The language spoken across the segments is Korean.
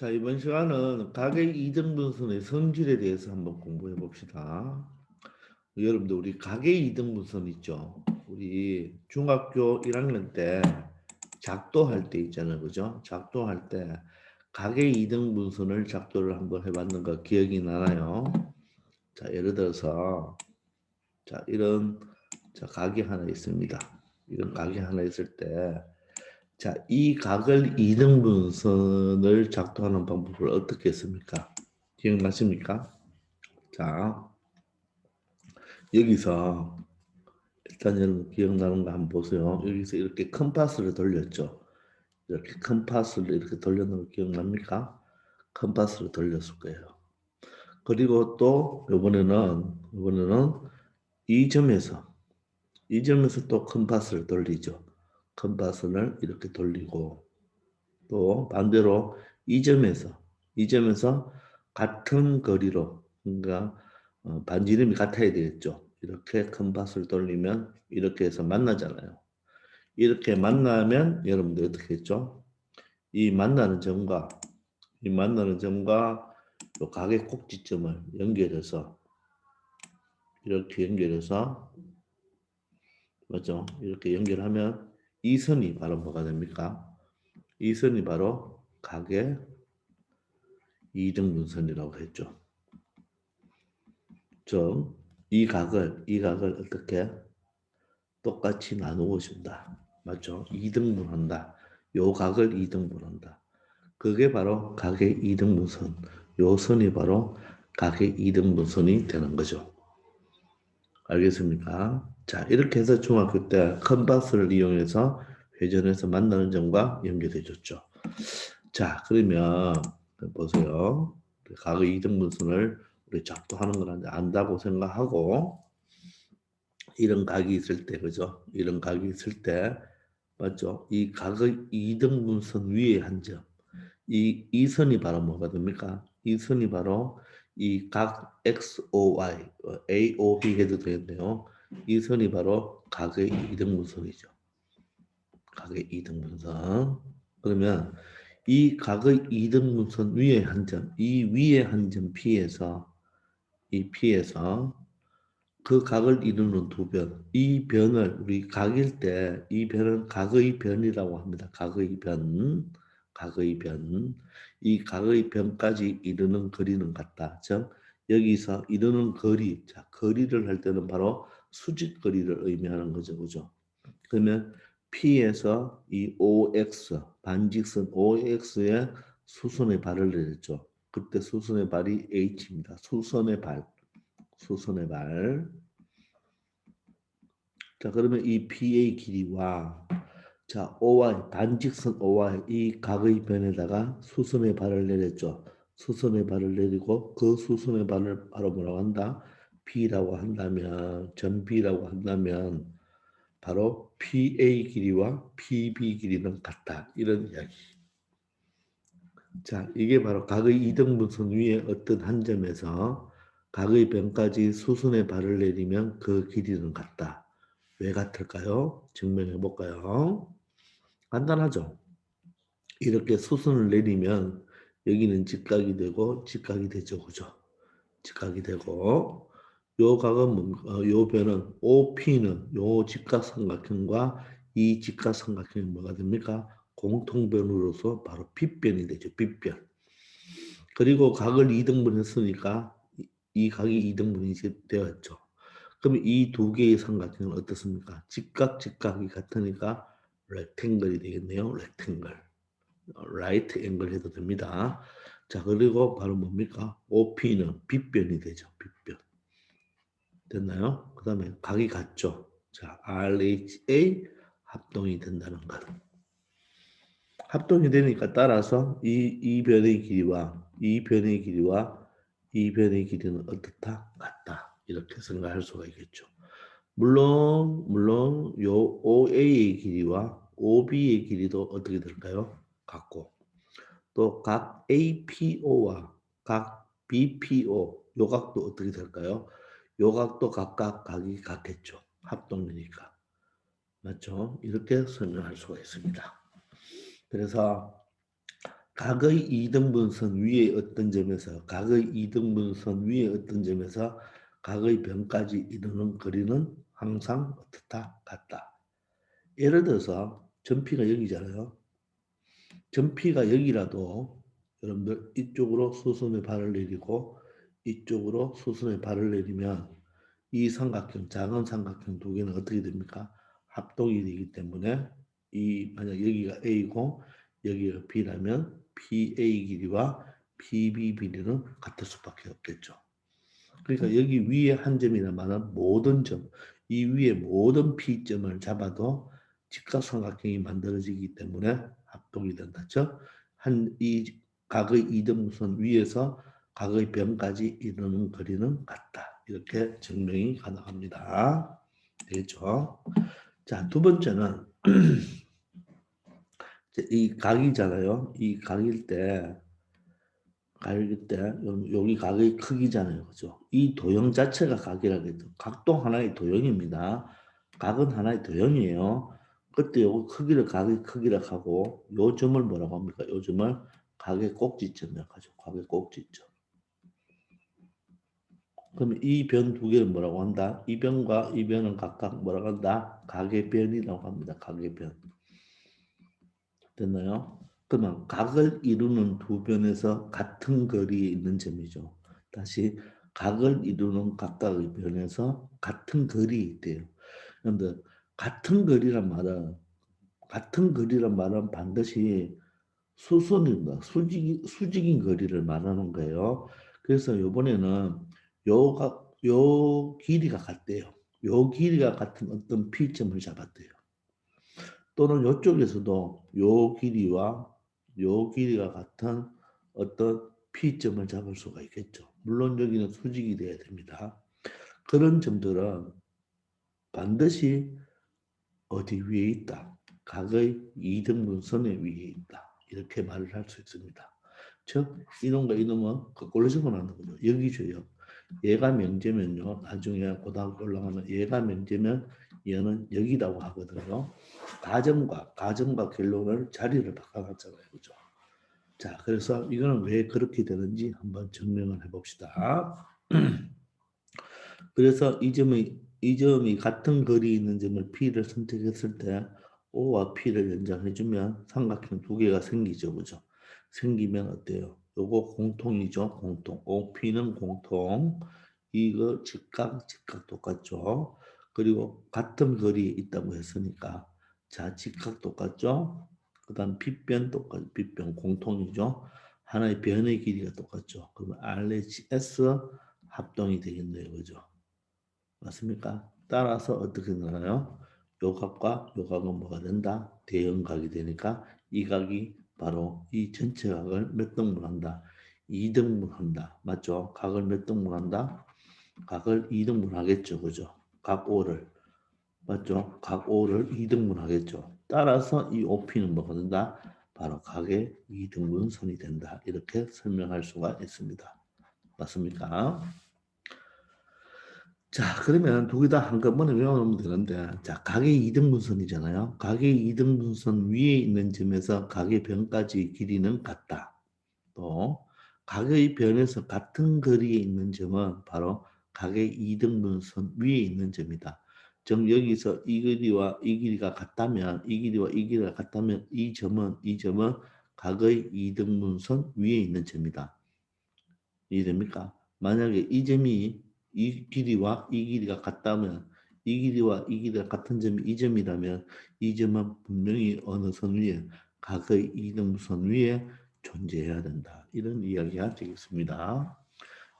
자, 이번 시간은 가계 이등분선의 성질에 대해서 한번 공부해 봅시다. 여러분들 우리 가계 이등분선 있죠? 우리 중학교 1학년 때 작도할 때 있잖아요. 그죠? 작도할 때 가계 이등분선을 작도를 한번 해봤는 거 기억이 나나요? 자, 예를 들어서 자, 이런 가게 하나 있습니다. 이런 가게 하나 있을 때 자, 이 각을 이등분선을 작도하는 방법을 어떻게 했습니까? 기억나십니까? 자, 여기서 일단 여러분 기억나는 거 한번 보세요. 여기서 이렇게 컴파스를 돌렸죠. 이렇게 컴파스를 이렇게 돌렸는 거 기억납니까? 컴파스를 돌렸을 거예요. 그리고 또 이번에는 이 점에서 또 컴파스를 돌리죠. 컴파스를 이렇게 돌리고 또 반대로 이 점에서 같은 거리로 그러니까 반지름이 같아야 되겠죠. 이렇게 컴파스를 돌리면 이렇게 해서 만나잖아요. 이렇게 만나면 여러분들 어떻게 했죠? 이 만나는 점과 이 각의 꼭지점을 연결해서 이렇게 연결해서 맞죠? 이렇게 연결하면 이 선이 바로 뭐가 됩니까? 이 선이 바로 각의 이등분선이라고 했죠. 즉, 이 각을 어떻게 똑같이 나누고 준다. 맞죠? 2등분한다. 요 각을 2등분한다. 그게 바로 각의 2등분선. 요 선이 바로 각의 2등분선이 되는 거죠. 알겠습니까? 자, 이렇게 해서 중학교 때 컴파스를 이용해서 회전해서 만나는 점과 연결해 줬죠. 자, 그러면 보세요. 각의 2등분선을 우리 작도하는 걸 안다고 생각하고 이런 각이 있을 때 그죠? 이런 각이 있을 때 맞죠? 이 각의 이등분선 위에 한 점. 이 선이 바로 뭐가 됩니까? 이 선이 바로 이 각 XOY, AOB 해도 되는데요. 이 선이 바로 각의 이등분선이죠. 각의 이등분선. 그러면 이 각의 이등분선 위에 한 점, 이 위에 한 점 P에서 그 각을 이루는 두 변. 이 변을 우리 각일 때 이 변은 각의 변이라고 합니다. 각의 변. 각의 변. 이 각의 변까지 이루는 거리는 같다. 즉 여기서 이루는 거리. 자, 거리를 할 때는 바로 수직 거리를 의미하는 거죠. 그죠? 그러면 P에서 이 OX 반직선 OX에 수선의 발을 내렸죠. 그때 수선의 발이 H입니다. 수선의 발. 수선의 발. 자, 그러면 이 PA 길이와 자, OY, 반직선 OY 이 각의 변에다가 수선의 발을 내렸죠. 수선의 발을 내리고 그 수선의 발을 바로 뭐라고 한다? B라고 한다면, 점 B라고 한다면 바로 PA 길이와 PB 길이는 같다. 이런 이야기. 자, 이게 바로 각의 이등분선 위에 어떤 한 점에서 각의 변까지 수선의 발을 내리면 그 길이는 같다. 왜 같을까요? 증명해 볼까요? 간단하죠. 이렇게 수선을 내리면 여기는 직각이 되고 직각이 되죠. 그죠? 직각이 되고 요 각은 요 변은 OP는 요 직각삼각형과 이 직각삼각형이 뭐가 됩니까? 공통변으로서 바로 빗변이 되죠. 빗변. 그리고 각을 2등분 했으니까 이 각이 2등분이 되었죠. 그럼 이 두 개의 삼각형은 어떻습니까? 직각이 같으니까 렉탱글이 되겠네요. 렉탱글. 라이트 앵글 해도 됩니다. 자, 그리고 바로 뭡니까? OP는 빗변이 되죠. 빗변. 됐나요? 그 다음에 각이 같죠. 자, RHA 합동이 된다는 것. 합동이 되니까 따라서 이 변의 길이와 이 변의 길이와 이 변의 길이는 어떻다? 같다. 이렇게 생각할 수가 있겠죠. 물론 요 OA의 길이와 OB의 길이도 어떻게 될까요? 같고 또 각 APO와 각 BPO 요 각도 어떻게 될까요? 요 각도 각각 각이 같겠죠. 합동이니까. 맞죠? 이렇게 설명할 수가 있습니다. 그래서 각의 이등분선 위에 어떤 점에서 각의 이등분선 위에 어떤 점에서 각의 변까지 이루는 거리는 항상 어떻다 같다. 예를 들어서 점피가 여기잖아요. 점피가 여기라도 여러분들 이쪽으로 수선의 발을 내리고 이쪽으로 수선의 발을 내리면 이 삼각형 작은 삼각형 두 개는 어떻게 됩니까? 합동이 되기 때문에 이 만약 여기가 A고 여기가 B라면 PA 길이와 PB 길이는 같을 수밖에 없겠죠. 그러니까 여기 위에 한 점이나 많은 모든 점, 이 위에 모든 P점을 잡아도 직각삼각형이 만들어지기 때문에 합동이 된다. 즉, 이 각의 이등분선 위에서 각의 변까지 이루는 거리는 같다. 이렇게 증명이 가능합니다. 되겠죠? 자, 두 번째는 이 각이잖아요. 이 각일 때 여기 각의 크기잖아요. 그죠? 이 도형 자체가 각이라겠죠. 각도 하나의 도형입니다. 각은 하나의 도형이에요. 그때 요 크기를 각의 크기라 하고 요 점을 뭐라고 합니까? 요 점을 각의 꼭지점이라고 하죠. 각의 꼭지점. 그러면 이 변 두 개를 뭐라고 한다? 이 변과 이 변은 각각 뭐라고 한다? 각의 변이라고 합니다. 각의 변. 됐나요? 그러면 각을 이루는 두 변에서 같은 거리에 있는 점이죠. 다시 각을 이루는 각각의 변에서 같은 거리에 있대요. 그런데 같은 거리란 말은 반드시 수선인가 수직인 거리를 말하는 거예요. 그래서 이번에는 요 길이가 같대요. 요 길이가 같은 어떤 P점을 잡았대요. 또는 이쪽에서도 요 길이가 같은 어떤 P점을 잡을 수가 있겠죠. 물론 여기는 수직이 돼야 됩니다. 그런 점들은 반드시 어디 위에 있다. 각의 이등분선의 위에 있다. 이렇게 말을 할 수 있습니다. 즉 이놈과 이놈은 거꾸로 적어놓는 거죠. 여기죠요. 얘가 명제면요. 나중에 고등학교 올라가면 얘가 명제면 얘는 여기라고 하거든요. 가정과 결론을 자리를 바꿔놨잖아요. 그죠? 자, 그래서 이거는 왜 그렇게 되는지 한번 증명을 해봅시다. 그래서 이 점이 같은 거리에 있는 점을 P를 선택했을 때 O와 P를 연장해주면 삼각형 두 개가 생기죠. 그죠? 생기면 어때요? 요거 공통이죠. 공통. OP는 공통. 이거 직각 똑같죠. 그리고 같은 거리에 있다고 했으니까 자, 직각 똑같죠. 그 다음 빗변 똑같, 빗변 공통이죠. 하나의 변의 길이가 똑같죠. 그러면 RHS 합동이 되겠네요. 그죠? 맞습니까? 따라서 어떻게 되나요? 요 각과 요 각은 뭐가 된다? 대형각이 되니까 이 각이 바로 이 전체 각을 몇 등분한다? 2등분한다. 맞죠? 각을 몇 등분한다? 각을 2등분 하겠죠. 그죠? 각 O를. 맞죠? 각 O를 2등분 하겠죠. 따라서 이 OP는 뭐가 된다? 바로 각의 2등분 선이 된다. 이렇게 설명할 수가 있습니다. 맞습니까? 자, 그러면 두 개 다 한꺼번에 외워놓으면 되는데, 자, 각의 이등분선이잖아요. 각의 이등분선 위에 있는 점에서 각의 변까지 길이는 같다. 또, 각의 변에서 같은 거리에 있는 점은 바로 각의 이등분선 위에 있는 점이다. 즉, 여기서 이 길이와 이 길이가 같다면, 이 길이와 이 길이가 같다면, 이 점은 각의 이등분선 위에 있는 점이다. 이해됩니까? 만약에 이 점이 이 길이와 이 길이가 같다면 이 길이와 이 길이가 같은 점이 이 점이라면 이 점은 분명히 어느 선 위에 각의 이등선 위에 존재해야 된다. 이런 이야기가 되겠습니다.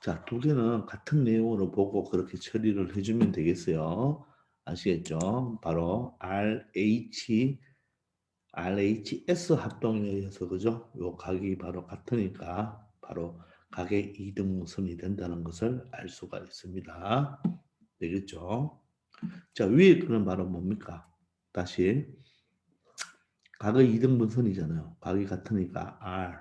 자, 두 개는 같은 내용으로 보고 그렇게 처리를 해주면 되겠어요. 아시겠죠? 바로 RHS 합동에 의해서 그죠? 요 각이 바로 같으니까 바로 각의 이등분선이 된다는 것을 알 수가 있습니다. 되겠죠? 자, 위에 그런 말은 뭡니까? 다시 각의 이등분선이잖아요. 각이 같으니까 R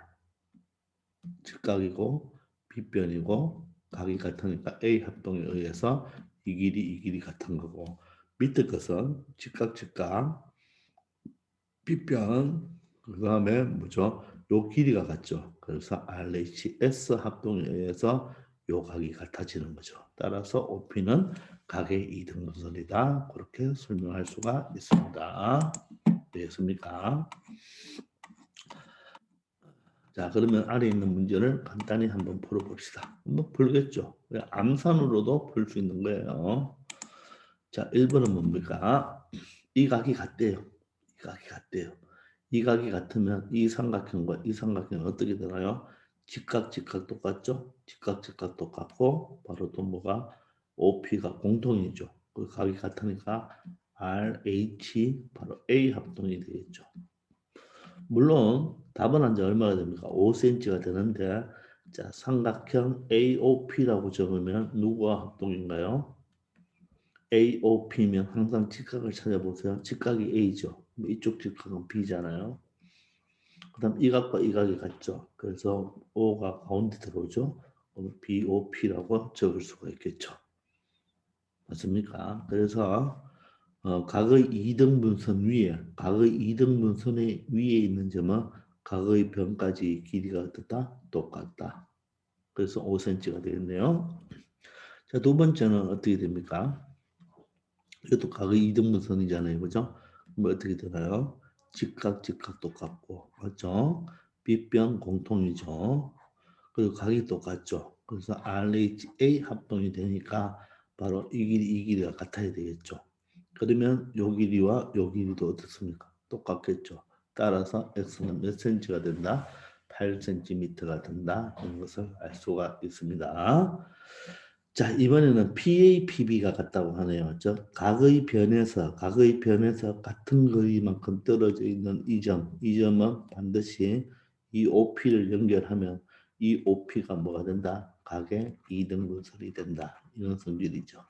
직각이고 빗변이고 각이 같으니까 A 합동에 의해서 이 길이 같은 거고 밑에 것은 직각 빗변 그 다음에 뭐죠? 요 길이가 같죠. 그래서 RHS 합동에 의해서 요 각이 같아지는 거죠. 따라서 OP는 각의 이등분선이다. 그렇게 설명할 수가 있습니다. 되겠습니까? 자, 그러면 아래 있는 문제를 간단히 한번 풀어봅시다. 한번 풀겠죠. 암산으로도 풀 수 있는 거예요. 자, 1번은 뭡니까? 이 각이 같대요. 이 각이 같대요. 이 각이 같으면 이 삼각형과 이 삼각형은 어떻게 되나요? 직각, 직각 똑같죠? 직각, 직각 똑같고 바로 또 뭐가 OP가 공통이죠. 그 각이 같으니까 RH 바로 A 합동이 되겠죠. 물론 답은 한제 얼마가 됩니까? 5cm가 되는데 자, 삼각형 AOP라고 적으면 누구와 합동인가요? AOP면 항상 직각을 찾아보세요. 직각이 A죠. 이쪽 직각은 B잖아요. 그 다음 이 각과 이 각이 같죠. 그래서 O가 가운데 들어오죠. BOP라고 적을 수가 있겠죠. 맞습니까? 그래서 각의 이등분선 위에, 각의 이등분선의 위에 있는 점은 각의 변까지 길이가 어떻다? 똑같다. 그래서 5cm가 되겠네요. 자, 두 번째는 어떻게 됩니까? 이것도 각의 이등분선이잖아요. 그죠? 그럼 어떻게 되나요? 직각, 직각 똑같고, 맞죠? 빗변 공통이죠. 그리고 각이 똑같죠. 그래서 RHA 합동이 되니까 바로 이 길이, 이 길이가 같아야 되겠죠. 그러면 요 길이와 요 길이도 어떻습니까? 똑같겠죠. 따라서 x는 몇 cm가 된다? 8cm가 된다. 이런 것을 알 수가 있습니다. 자, 이번에는 PAPB가 같다고 하네요. 즉 각의 변에서 같은 거리만큼 떨어져 있는 이 점은 반드시 이 OP를 연결하면 이 OP가 뭐가 된다? 각의 이등분선이 된다. 이런 성질이죠.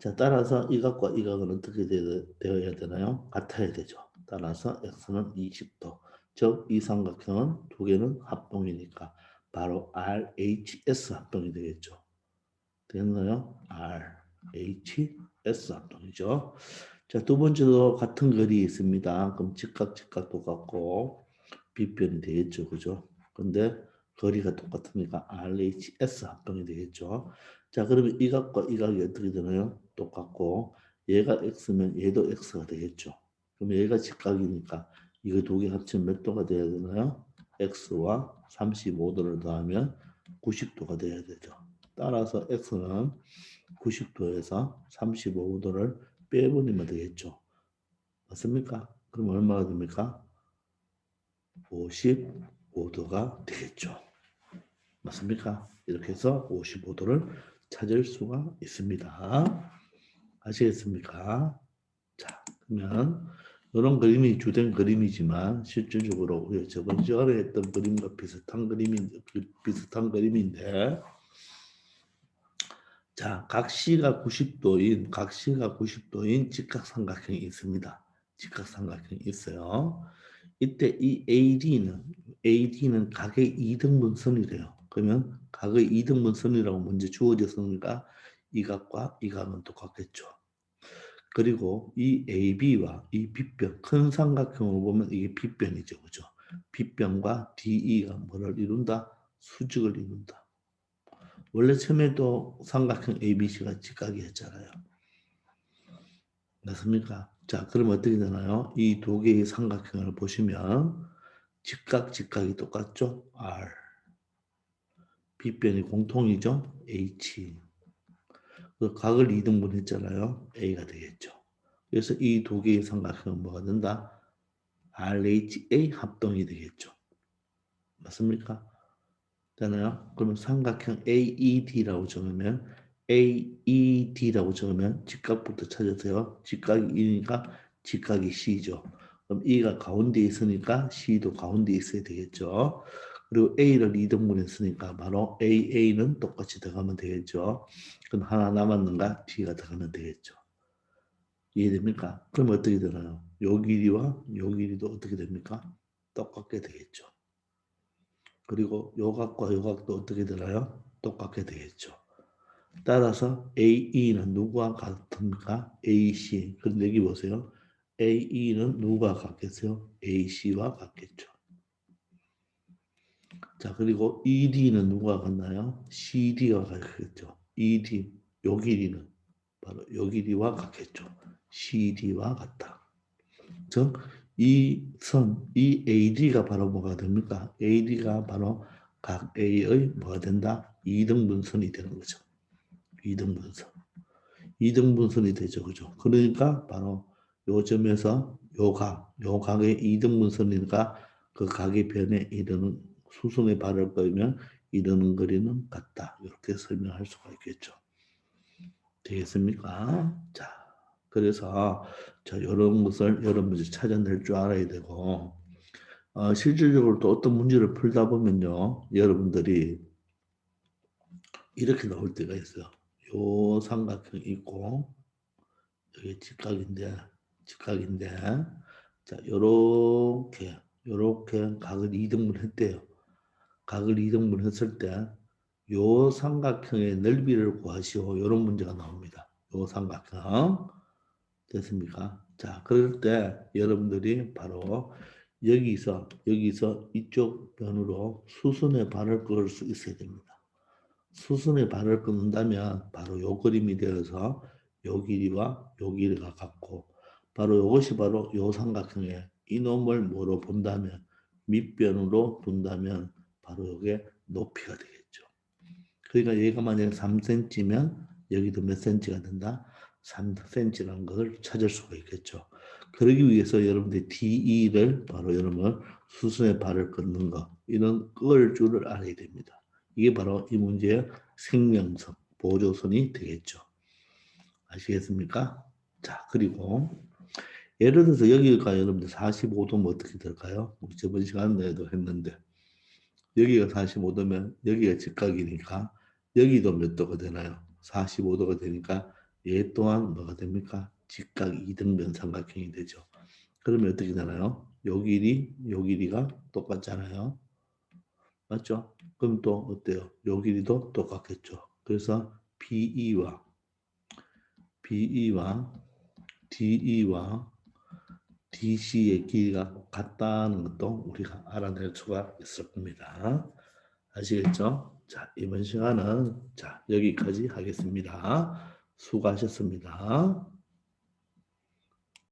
자, 따라서 이 각과 이 각은 어떻게 되어야 되나요? 같아야 되죠. 따라서 x는 20도. 즉, 이 삼각형은 두 개는 합동이니까 바로 RHS 합동이 되겠죠. 되겠나요? RHS 합동이죠. 자, 두 번째도 같은 거리에 있습니다. 그럼 직각, 직각 똑같고 빗변이 되겠죠. 그죠? 근데 거리가 똑같으니까 RHS 합동이 되겠죠. 자, 그러면 이 각과 이 각이 어떻게 되나요? 똑같고 얘가 X면 얘도 X가 되겠죠. 그럼 얘가 직각이니까 이거 두 개 합치면 몇 도가 돼야 되나요? X와 35도를 더하면 90도가 돼야 되죠. 따라서 X는 90도에서 35도를 빼버리면 되겠죠. 맞습니까? 그럼 얼마가 됩니까? 55도가 되겠죠. 맞습니까? 이렇게 해서 55도를 찾을 수가 있습니다. 아시겠습니까? 자, 그러면 이런 그림이 주된 그림이지만 실질적으로 우리 저번 시간에 했던 그림과 비슷한 그림인데 자, 각시가 90도인 직각삼각형이 있습니다. 직각삼각형이 있어요. 이때 이 AD는 각의 이등분선이래요. 그러면 각의 이등분선이라고 먼저 주어졌으니까 이 각과 이 각은 똑같겠죠. 그리고 이 AB와 이 빗변, 큰 삼각형을 보면 이게 빗변이죠. 그죠? 빗변과 DE가 뭐를 이룬다? 수직을 이룬다. 원래 처음에도 삼각형 ABC가 직각이었잖아요. 맞습니까? 자, 그럼 어떻게 되나요? 이 두 개의 삼각형을 보시면 직각, 직각이 똑같죠? R. 빗변이 공통이죠? H. 그 각을 2등분 했잖아요. A가 되겠죠. 그래서 이 두 개의 삼각형은 뭐가 된다? RHA 합동이 되겠죠. 맞습니까? 잖아요. 그러면 삼각형 AED라고 적으면 AED라고 적으면 직각부터 찾으세요. 직각이 E니까 직각이 C죠. 그럼 E가 가운데 있으니까 C도 가운데 있어야 되겠죠. 그리고 A를 2등분했으니까 바로 AA는 똑같이 들어가면 되겠죠. 그럼 하나 남았는가? D가 들어가면 되겠죠. 이해됩니까? 그럼 어떻게 되나요? 요 길이와 요 길이도 어떻게 됩니까? 똑같게 되겠죠. 그리고 요각과 요각도 어떻게 되나요? 똑같게 되겠죠. 따라서 AE는 누구와 같습니까? AC. 그런데 여기 보세요. AE는 누구와 같겠어요? AC와 같겠죠. 자, 그리고 ED는 누가 같나요? CD가 같겠죠. ED, 요 길이는 바로 요 길이와 같겠죠. CD와 같다. 즉, 이 선, 이 AD가 바로 뭐가 됩니까? AD가 바로 각 A의 뭐가 된다? 이등분선이 되는 거죠. 이등분선. 이등분선이 되죠. 그죠? 그러니까 바로 요 점에서 요 각의 이등분선이니까 그 각의 변에 이르는 수선의 발을 끌면 이르는 거리는 같다. 이렇게 설명할 수가 있겠죠. 되겠습니까? 자, 그래서 자, 이런 것을 여러분들이 찾아낼 줄 알아야 되고 실질적으로 또 어떤 문제를 풀다 보면요. 여러분들이 이렇게 나올 때가 있어요. 요 삼각형이 있고 여기 직각인데 자, 요렇게 각을 이등분 했대요. 각을 이등분 했을 때 요 삼각형의 넓이를 구하시오. 이런 문제가 나옵니다. 요 삼각형. 됐습니까? 자, 그럴 때 여러분들이 바로 여기서 이쪽 변으로 수순의 발을 끌 수 있어야 됩니다. 수순의 발을 끊는다면 바로 요 그림이 되어서 요 길이와 요 길이가 같고 바로 이것이 바로 요 삼각형의 이놈을 뭐로 본다면 밑변으로 둔다면 바로 이게 높이가 되겠죠. 그러니까 얘가 만약에 3cm면 여기도 몇 cm가 된다? 3cm라는 것을 찾을 수가 있겠죠. 그러기 위해서 여러분들 DE를 바로 여러분 수순의 발을 끊는 것 이런 끌 줄을 알아야 됩니다. 이게 바로 이 문제의 생명선, 보조선이 되겠죠. 아시겠습니까? 자, 그리고 예를 들어서 여기가 여러분들 45도면 어떻게 될까요? 우리 저번 시간에도 했는데 여기가 45도면 여기가 직각이니까 여기도 몇 도가 되나요? 45도가 되니까 얘 또한 뭐가 됩니까? 직각 이등변 삼각형이 되죠. 그러면 어떻게 되나요? 요 길이가 똑같잖아요. 맞죠? 그럼 또 어때요? 요 길이도 똑같겠죠. 그래서 BE와 DE와 DC의 길이가 같다는 것도 우리가 알아낼 수가 있을 겁니다. 아시겠죠? 자, 이번 시간은 자, 여기까지 하겠습니다. 수고하셨습니다.